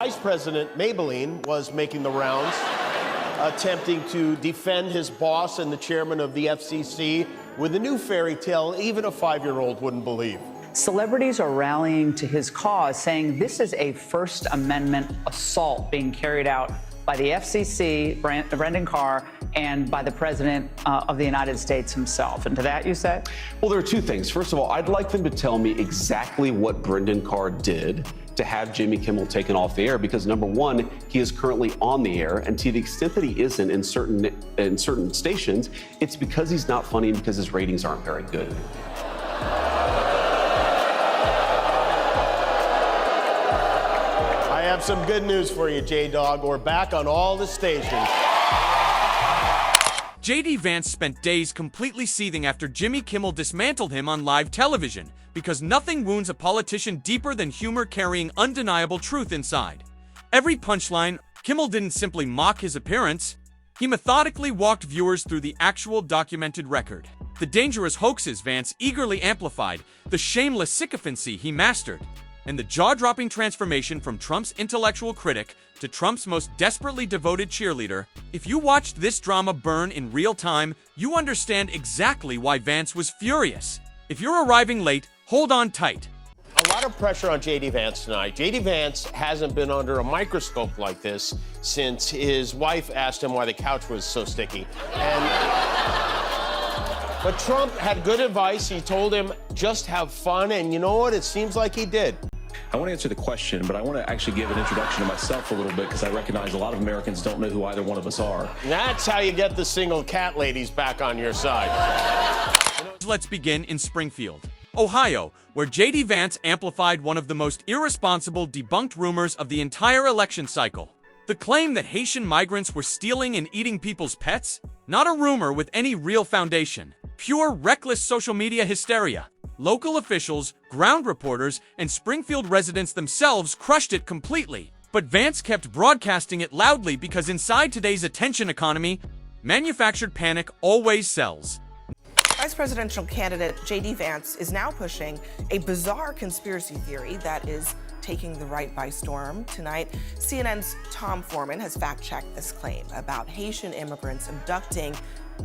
Vice President Maybelline was making the rounds, attempting to defend his boss and the chairman of the FCC with a new fairy tale even a 5-year-old wouldn't believe. Celebrities are rallying to his cause, saying this is a First Amendment assault being carried out by the FCC, Brendan Carr, and by the President of the United States himself. And to that, you say? Well, there are two things. First of all, I'd like them to tell me exactly what Brendan Carr did to have Jimmy Kimmel taken off the air, because number one, he is currently on the air, and to the extent that he isn't in certain stations, it's because he's not funny and because his ratings aren't very good. I have some good news for you, J-Dog. We're back on all the stations. J.D. Vance spent days completely seething after Jimmy Kimmel dismantled him on live television, because nothing wounds a politician deeper than humor carrying undeniable truth inside. Every punchline, Kimmel didn't simply mock his appearance. He methodically walked viewers through the actual documented record. The dangerous hoaxes Vance eagerly amplified, the shameless sycophancy he mastered, and the jaw-dropping transformation from Trump's intellectual critic to Trump's most desperately devoted cheerleader. If you watched this drama burn in real time, you understand exactly why Vance was furious. If you're arriving late, hold on tight. A lot of pressure on J.D. Vance tonight. J.D. Vance hasn't been under a microscope like this since his wife asked him why the couch was so sticky. But Trump had good advice. He told him, just have fun, and you know what? It seems like he did. I want to answer the question, but I want to actually give an introduction to myself a little bit, because I recognize a lot of Americans don't know who either one of us are. That's how you get the single cat ladies back on your side. Let's begin in Springfield, Ohio, where J.D. Vance amplified one of the most irresponsible debunked rumors of the entire election cycle. The claim that Haitian migrants were stealing and eating people's pets? Not a rumor with any real foundation. Pure, reckless social media hysteria. Local officials, ground reporters, and Springfield residents themselves crushed it completely. But Vance kept broadcasting it loudly because inside today's attention economy, manufactured panic always sells. Vice presidential candidate J.D. Vance is now pushing a bizarre conspiracy theory that is taking the right by storm. Tonight, CNN's Tom Foreman has fact-checked this claim about Haitian immigrants abducting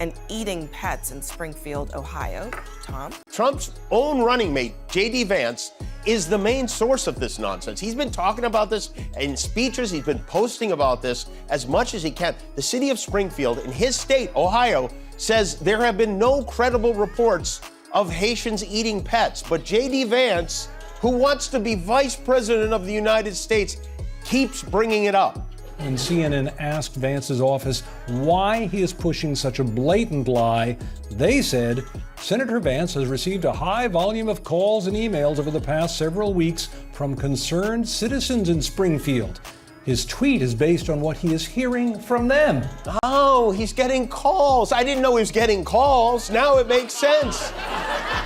and eating pets in Springfield, Ohio. Tom? Trump's own running mate, J.D. Vance, is the main source of this nonsense. He's been talking about this in speeches. He's been posting about this as much as he can. The city of Springfield, in his state, Ohio, says there have been no credible reports of Haitians eating pets. But J.D. Vance, who wants to be vice president of the United States, keeps bringing it up. When CNN asked Vance's office why he is pushing such a blatant lie, they said Senator Vance has received a high volume of calls and emails over the past several weeks from concerned citizens in Springfield. His tweet is based on what he is hearing from them. Oh, he's getting calls. I didn't know he was getting calls. Now it makes sense.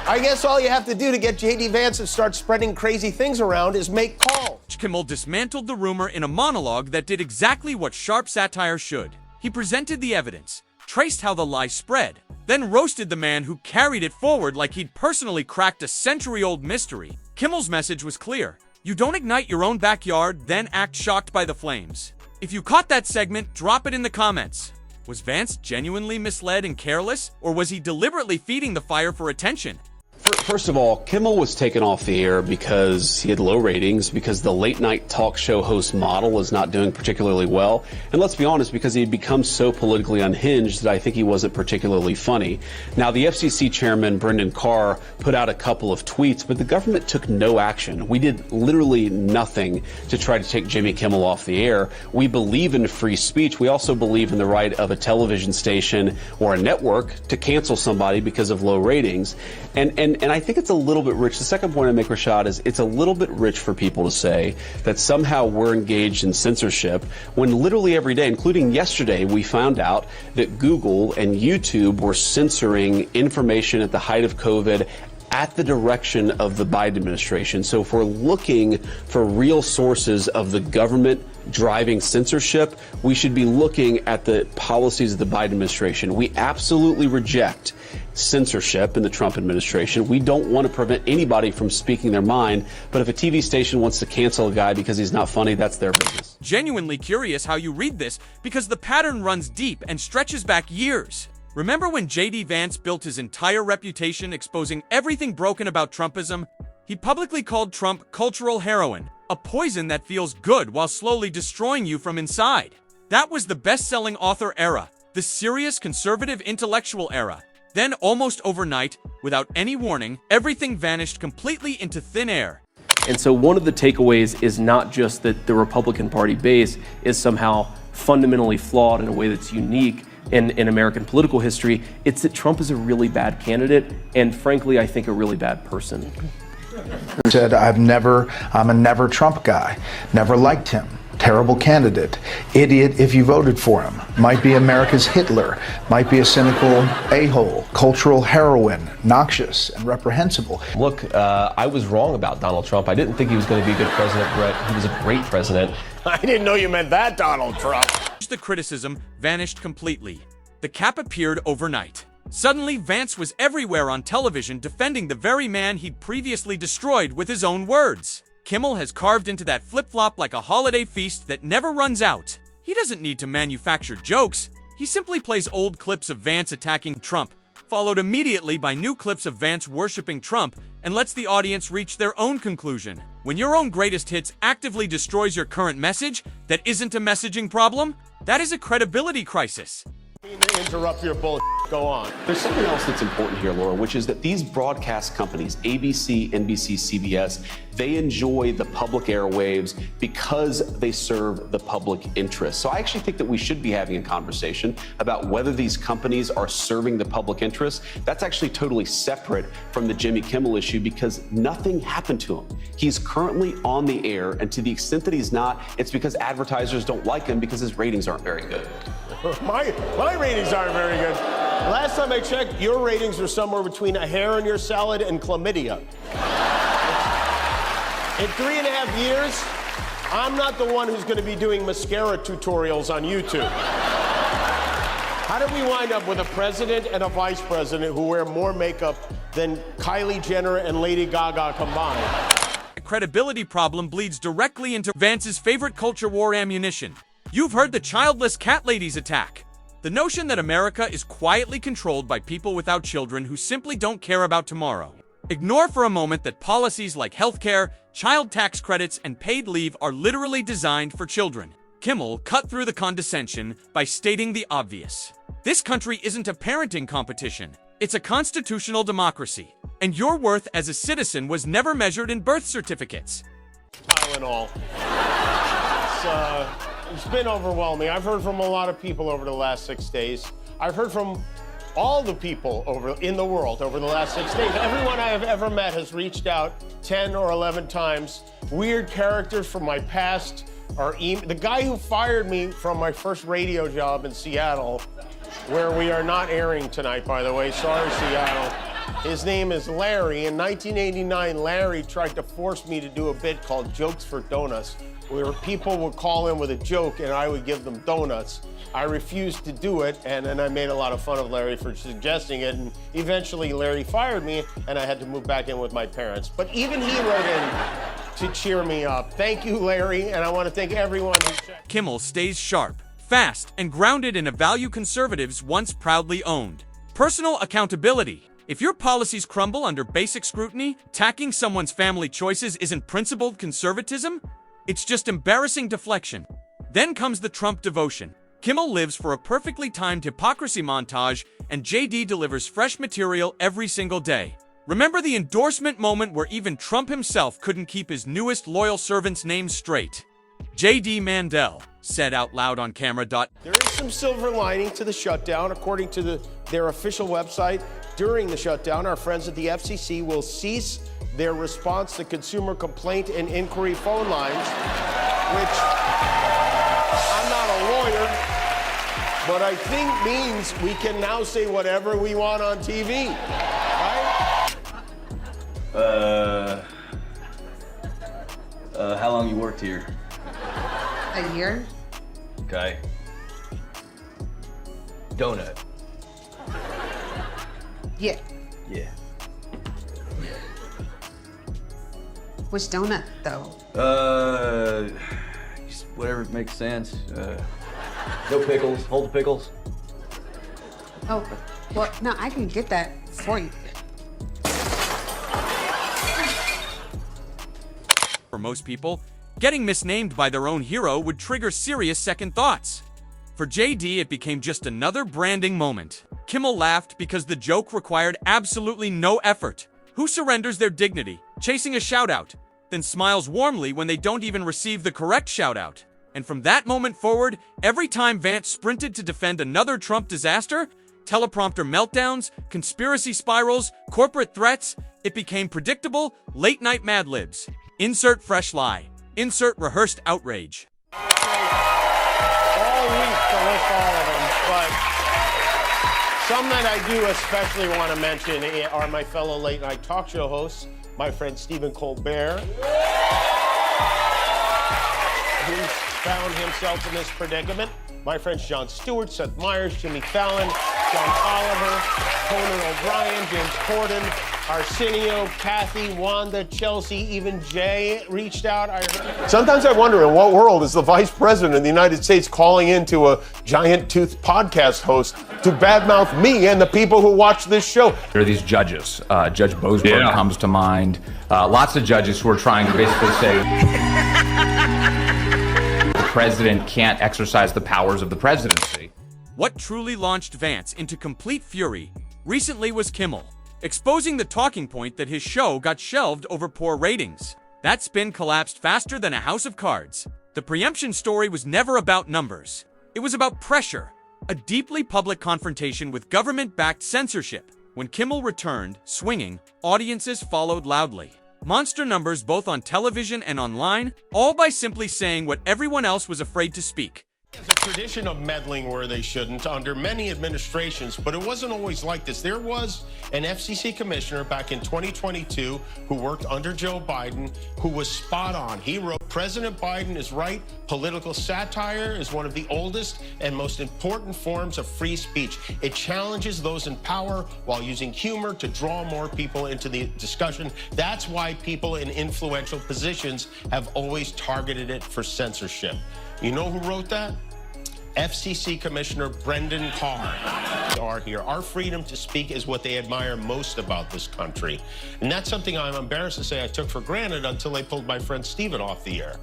I guess all you have to do to get J.D. Vance to start spreading crazy things around is make calls. Kimmel dismantled the rumor in a monologue that did exactly what sharp satire should. He presented the evidence, traced how the lie spread, then roasted the man who carried it forward like he'd personally cracked a century-old mystery. Kimmel's message was clear. You don't ignite your own backyard, then act shocked by the flames. If you caught that segment, drop it in the comments. Was Vance genuinely misled and careless, or was he deliberately feeding the fire for attention? First of all, Kimmel was taken off the air because he had low ratings, because the late-night talk show host model was not doing particularly well, and let's be honest, because he had become so politically unhinged that I think he wasn't particularly funny. Now, the FCC chairman, Brendan Carr, put out a couple of tweets, but the government took no action. We did literally nothing to try to take Jimmy Kimmel off the air. We believe in free speech. We also believe in the right of a television station or a network to cancel somebody because of low ratings. And I think it's a little bit rich. The second point I make, Rashad, is it's a little bit rich for people to say that somehow we're engaged in censorship when literally every day, including yesterday, we found out that Google and YouTube were censoring information at the height of COVID at the direction of the Biden administration. So if we're looking for real sources of the government driving censorship, we should be looking at the policies of the Biden administration. We absolutely reject censorship in the Trump administration. We don't want to prevent anybody from speaking their mind, but if a TV station wants to cancel a guy because he's not funny, that's their business. Genuinely curious how you read this, because the pattern runs deep and stretches back years. Remember when J.D. Vance built his entire reputation exposing everything broken about Trumpism? He publicly called Trump cultural heroin, a poison that feels good while slowly destroying you from inside. That was the best-selling author era, the serious conservative intellectual era. Then, almost overnight, without any warning, everything vanished completely into thin air. And so one of the takeaways is not just that the Republican Party base is somehow fundamentally flawed in a way that's unique in American political history. It's that Trump is a really bad candidate, and frankly, I think a really bad person. Said, I'm a never Trump guy, never liked him, terrible candidate, idiot if you voted for him, might be America's Hitler, might be a cynical a-hole, cultural heroine, noxious and reprehensible. Look, I was wrong about Donald Trump. I didn't think he was going to be a good president, Brett. He was a great president. I didn't know you meant that, Donald Trump. The criticism vanished completely. The cap appeared overnight. Suddenly, Vance was everywhere on television defending the very man he'd previously destroyed with his own words. Kimmel has carved into that flip-flop like a holiday feast that never runs out. He doesn't need to manufacture jokes. He simply plays old clips of Vance attacking Trump, followed immediately by new clips of Vance worshipping Trump, and lets the audience reach their own conclusion. When your own greatest hits actively destroys your current message that isn't a messaging problem, that is a credibility crisis. To interrupt your bullshit. Go on. There's something else that's important here, Laura, which is that these broadcast companies, ABC, NBC, CBS, they enjoy the public airwaves because they serve the public interest. So I actually think that we should be having a conversation about whether these companies are serving the public interest. That's actually totally separate from the Jimmy Kimmel issue because nothing happened to him. He's currently on the air, and to the extent that he's not, it's because advertisers don't like him because his ratings aren't very good. My ratings aren't very good. Last time I checked, your ratings were somewhere between a hair in your salad and chlamydia. In 3.5 years, I'm not the one who's going to be doing mascara tutorials on YouTube. How did we wind up with a president and a vice president who wear more makeup than Kylie Jenner and Lady Gaga combined? A credibility problem bleeds directly into Vance's favorite culture war ammunition. You've heard the childless cat ladies attack. The notion that America is quietly controlled by people without children who simply don't care about tomorrow. Ignore for a moment that policies like healthcare, child tax credits, and paid leave are literally designed for children. Kimmel cut through the condescension by stating the obvious. This country isn't a parenting competition. It's a constitutional democracy. And your worth as a citizen was never measured in birth certificates. Tylenol. It's been overwhelming. I've heard from a lot of people over the last 6 days. I've heard from all the people in the world over the last 6 days. Everyone I have ever met has reached out 10 or 11 times. Weird characters from my past are the guy who fired me from my first radio job in Seattle, where we are not airing tonight, by the way. Sorry, Seattle. His name is Larry. In 1989, Larry tried to force me to do a bit called Jokes for Donuts, where people would call in with a joke and I would give them donuts. I refused to do it, and then I made a lot of fun of Larry for suggesting it, and eventually Larry fired me, and I had to move back in with my parents. But even he wrote in to cheer me up. Thank you, Larry, and I want to thank everyone who checked. Kimmel stays sharp, fast, and grounded in a value conservatives once proudly owned. Personal accountability. If your policies crumble under basic scrutiny, attacking someone's family choices isn't principled conservatism. It's just embarrassing deflection. Then comes the Trump devotion. Kimmel lives for a perfectly timed hypocrisy montage, and JD delivers fresh material every single day. Remember the endorsement moment where even Trump himself couldn't keep his newest loyal servant's name straight? JD Mandel said out loud on camera. There is some silver lining to the shutdown. According to their official website, during the shutdown, our friends at the FCC will cease their response to consumer complaint and inquiry phone lines, which I'm not a lawyer, but I think means we can now say whatever we want on TV, right? How long you worked here? A year? Okay. Donut. Yeah. Yeah. Which donut, though? Just whatever makes sense. No pickles. Hold the pickles. Oh, well, no, I can get that for you. For most people, getting misnamed by their own hero would trigger serious second thoughts. For JD, it became just another branding moment. Kimmel laughed because the joke required absolutely no effort. Who surrenders their dignity, chasing a shout-out, then smiles warmly when they don't even receive the correct shout-out? And from that moment forward, every time Vance sprinted to defend another Trump disaster, teleprompter meltdowns, conspiracy spirals, corporate threats, it became predictable, late-night Mad Libs. Insert fresh lie. Insert rehearsed outrage. All week to list all of them, but some that I do especially want to mention are my fellow late-night talk show hosts, my friend Stephen Colbert, who's found himself in this predicament, my friends Jon Stewart, Seth Meyers, Jimmy Fallon, John Oliver, Conan O'Brien, James Corden, Arsenio, Kathy, Wanda, Chelsea, even Jay reached out. Sometimes I wonder in what world is the vice president of the United States calling into a giant tooth podcast host to badmouth me and the people who watch this show. There are these judges. Judge Boasberg comes to mind. Lots of judges who are trying to basically say the president can't exercise the powers of the presidency. What truly launched Vance into complete fury recently was Kimmel, exposing the talking point that his show got shelved over poor ratings. That spin collapsed faster than a house of cards. The preemption story was never about numbers. It was about pressure, a deeply public confrontation with government-backed censorship. When Kimmel returned, swinging, audiences followed loudly. Monster numbers both on television and online, all by simply saying what everyone else was afraid to speak. There's a tradition of meddling where they shouldn't under many administrations, but it wasn't always like this. There was an FCC commissioner back in 2022 who worked under Joe Biden who was spot on. He wrote, President Biden is right. Political satire is one of the oldest and most important forms of free speech. It challenges those in power while using humor to draw more people into the discussion. That's why people in influential positions have always targeted it for censorship. You know who wrote that? FCC Commissioner Brendan Carr. Our freedom to speak is what they admire most about this country. And that's something I'm embarrassed to say I took for granted until they pulled my friend Stephen off the air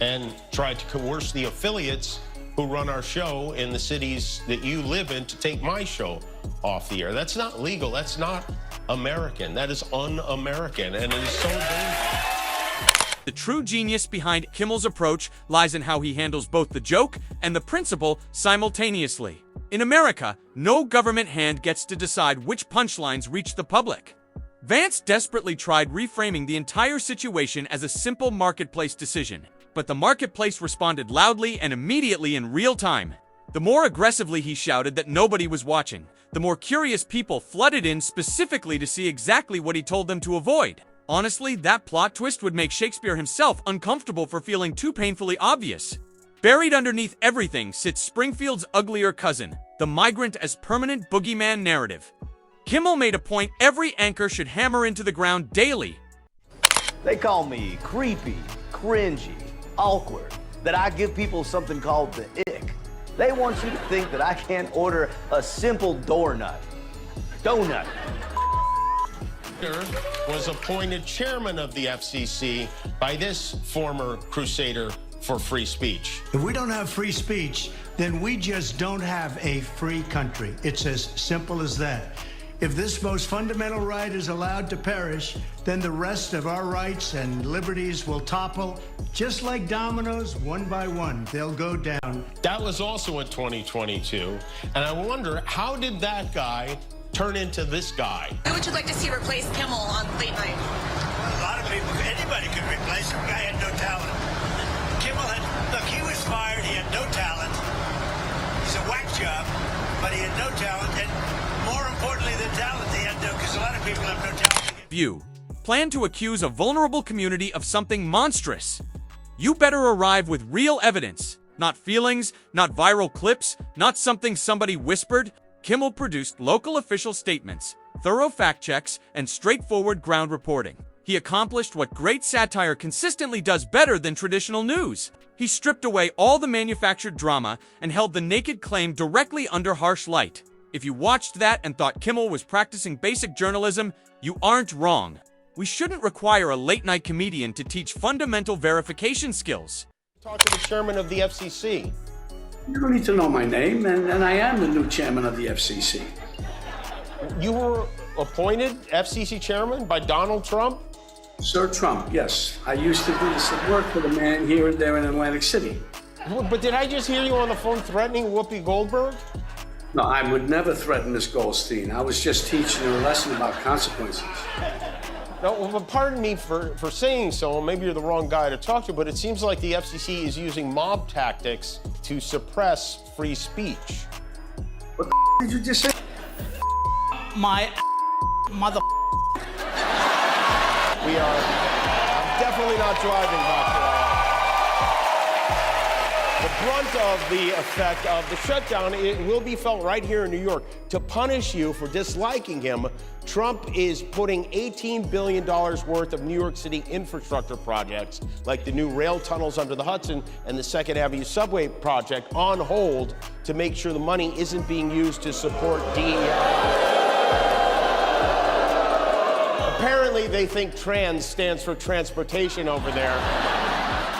and tried to coerce the affiliates who run our show in the cities that you live in to take my show off the air. That's not legal. That's not American. That is un-American, and it is so dangerous. The true genius behind Kimmel's approach lies in how he handles both the joke and the principle simultaneously. In America, no government hand gets to decide which punchlines reach the public. Vance desperately tried reframing the entire situation as a simple marketplace decision, but the marketplace responded loudly and immediately in real time. The more aggressively he shouted that nobody was watching, the more curious people flooded in specifically to see exactly what he told them to avoid. Honestly, that plot twist would make Shakespeare himself uncomfortable for feeling too painfully obvious. Buried underneath everything sits Springfield's uglier cousin, the migrant as permanent boogeyman narrative. Kimmel made a point every anchor should hammer into the ground daily. They call me creepy, cringy, awkward, that I give people something called the ick. They want you to think that I can't order a simple donut. Was appointed chairman of the FCC by this former crusader for free speech. If we don't have free speech, then we just don't have a free country. It's as simple as that. If this most fundamental right is allowed to perish, then the rest of our rights and liberties will topple, just like dominoes, one by one. They'll go down. That was also in 2022. And I wonder, how did that guy turn into this guy? Who would you like to see replace Kimmel on late night? A lot of people, anybody could replace him. The guy had no talent. Kimmel look, he was fired, he had no talent. He's a whack job, but he had no talent, and more importantly than talent, he had no, because a lot of people have no talent. View. plan to accuse a vulnerable community of something monstrous. You better arrive with real evidence, not feelings, not viral clips, not something somebody whispered. Kimmel produced local official statements, thorough fact checks, and straightforward ground reporting. He accomplished what great satire consistently does better than traditional news. He stripped away all the manufactured drama and held the naked claim directly under harsh light. If you watched that and thought Kimmel was practicing basic journalism, you aren't wrong. We shouldn't require a late-night comedian to teach fundamental verification skills. Talk to the chairman of the FCC. You don't need to know my name, and I am the new chairman of the FCC. You were appointed FCC chairman by Donald Trump? Sir Trump, yes. I used to do this work for the man here and there in Atlantic City. But did I just hear you on the phone threatening Whoopi Goldberg? No, I would never threaten Miss Goldstein. I was just teaching her a lesson about consequences. No, well, pardon me for saying so. Maybe you're the wrong guy to talk to, but it seems like the FCC is using mob tactics to suppress free speech. What the did you just say? My mother. We are definitely not driving back to the brunt of the effect of the shutdown, it will be felt right here in New York. To punish you for disliking him, Trump is putting $18 billion worth of New York City infrastructure projects, like the new rail tunnels under the Hudson and the 2nd Avenue subway project, on hold to make sure the money isn't being used to support DEI. Apparently, they think trans stands for transportation over there,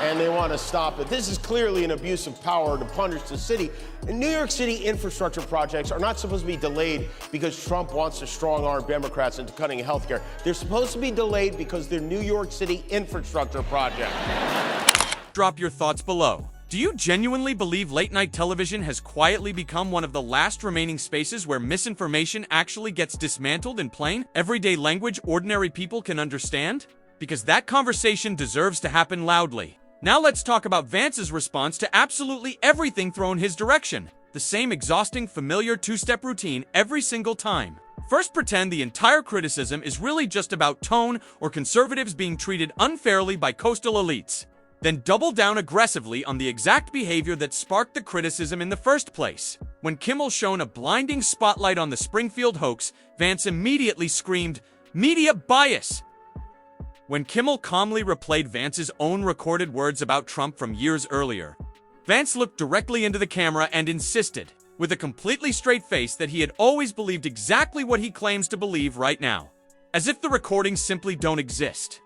and they want to stop it. This is clearly an abuse of power to punish the city. And New York City infrastructure projects are not supposed to be delayed because Trump wants to strong-arm Democrats into cutting health care. They're supposed to be delayed because they're New York City infrastructure projects. Drop your thoughts below. Do you genuinely believe late-night television has quietly become one of the last remaining spaces where misinformation actually gets dismantled in plain, everyday language ordinary people can understand? Because that conversation deserves to happen loudly. Now let's talk about Vance's response to absolutely everything thrown his direction. The same exhausting, familiar two-step routine every single time. First, pretend the entire criticism is really just about tone or conservatives being treated unfairly by coastal elites. Then double down aggressively on the exact behavior that sparked the criticism in the first place. When Kimmel shone a blinding spotlight on the Springfield hoax, Vance immediately screamed, "Media bias!" When Kimmel calmly replayed Vance's own recorded words about Trump from years earlier, Vance looked directly into the camera and insisted, with a completely straight face, that he had always believed exactly what he claims to believe right now. As if the recordings simply don't exist.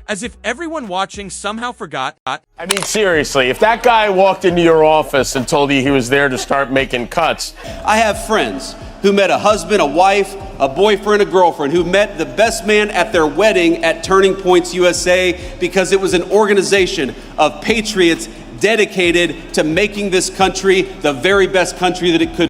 As if everyone watching somehow forgot. I mean, seriously, if that guy walked into your office and told you he was there to start making cuts. I have friends who met a husband, a wife, a boyfriend, a girlfriend, who met the best man at their wedding at Turning Points USA because it was an organization of patriots dedicated to making this country the very best country that it could